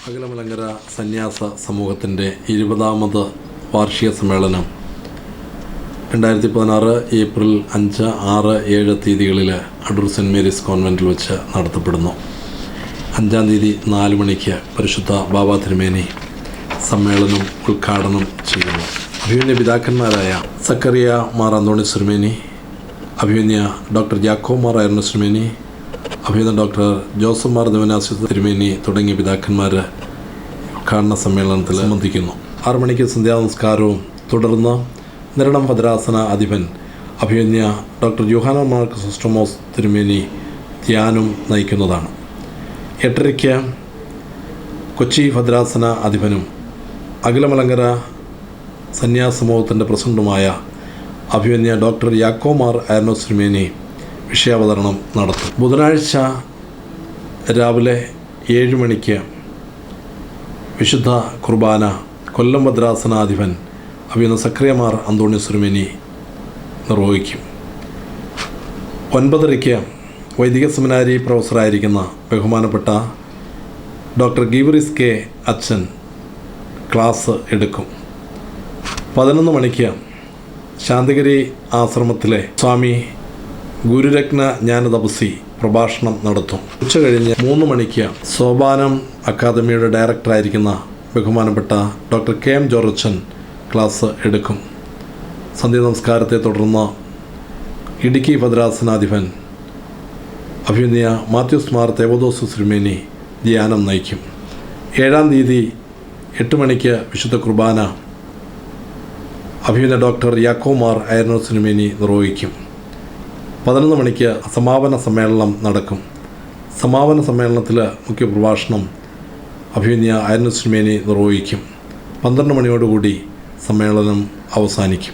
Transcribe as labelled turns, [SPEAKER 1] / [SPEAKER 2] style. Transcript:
[SPEAKER 1] അഖിലമലങ്കര സന്യാസ സമൂഹത്തിൻ്റെ 20ാമത് വാർഷിക സമ്മേളനം 2016 ഏപ്രിൽ 5, 6, 7 തീയതികളിൽ അടൂർ സെൻറ്റ് മേരീസ് കോൺവെൻറ്റിൽ വെച്ച് നടത്തപ്പെടുന്നു. 5-ാം തീയതി 4 മണിക്ക് പരിശുദ്ധ ബാബ തിരുമേനി സമ്മേളനം ഉദ്ഘാടനം ചെയ്യുന്നു. അഭിമന്യ പിതാക്കന്മാരായ സക്കറിയ മാർ അന്തോണീസ് തിരുമേനി, അഭിമന്യ ഡോക്ടർ ജാക്കോ മാർ അയർനസ് തിരുമേനി, അഭിമന്യ ഡോക്ടർ ജോസഫ് മാർ ദേവനാസ്യ തിരുമേനി തുടങ്ങിയ പിതാക്കന്മാർ ഉദ്ഘാടന സമ്മേളനത്തിൽ സംബന്ധിക്കുന്നു. 6 മണിക്ക് സന്ധ്യാനമസ്കാരവും തുടർന്ന് നിരണം ഭദ്രാസന അധിപൻ അഭിമന്യ ഡോക്ടർ യോഹാനൻ മാർ ക്രിസോസ്റ്റമോസ് തിരുമേനി ധ്യാനം നയിക്കുന്നതാണ്. 8:30 കൊച്ചി ഭദ്രാസന അധിപനും അഖിലമലങ്കര സന്യാസ സമൂഹത്തിൻ്റെ പ്രസിഡന്റുമായ അഭിമന്യ ഡോക്ടർ യാക്കോ മാർ അയർനോസ് തിരുമേനി വിഷയാവതരണം നടത്തും. ബുധനാഴ്ച രാവിലെ 7 മണിക്ക് വിശുദ്ധ കുർബാന കൊല്ലം ഭദ്രാസനാധിപൻ അഭിമന്യ സക്കറിയ മാർ അന്തോണീസ് തിരുമേനി നിർവഹിക്കും. 9:30 വൈദിക സെമിനാരി പ്രൊഫസറായിരിക്കുന്ന ബഹുമാനപ്പെട്ട ഡോക്ടർ ഗീവറിസ് കെ അച്ഛൻ ക്ലാസ് എടുക്കും. 11 മണിക്ക് ശാന്തിഗിരി ആശ്രമത്തിലെ സ്വാമി ഗുരുരത്ന ജ്ഞാനതപസി പ്രഭാഷണം നടത്തും. ഉച്ചകഴിഞ്ഞ് 3 മണിക്ക് സോപാനം അക്കാദമിയുടെ ഡയറക്ടറായിരിക്കുന്ന ബഹുമാനപ്പെട്ട ഡോക്ടർ കെ എം ജോർജൻ ക്ലാസ് എടുക്കും. സന്ധ്യ നമസ്കാരത്തെ തുടർന്ന് ഇടുക്കി ഭദ്രാസനാധിപൻ അഭിമന്യ മാത്യൂസ് മാർ തേവദോസ് തിരുമേനി ധ്യാനം നയിക്കും. 7-ാം തീയതി 8 മണിക്ക് വിശുദ്ധ കുർബാന അഭിമന്യ ഡോക്ടർ യാക്കോ മാർ അയർനോസ് തിരുമേനി നിർവഹിക്കും. 11 മണിക്ക് സമാപന സമ്മേളനം നടക്കും. സമാപന സമ്മേളനത്തിൽ മുഖ്യപ്രഭാഷണം അഭിമന്യ അയർനോസ് തിരുമേനി നിർവഹിക്കും. 12 മണിയോടുകൂടി സമ്മേളനം അവസാനിക്കും.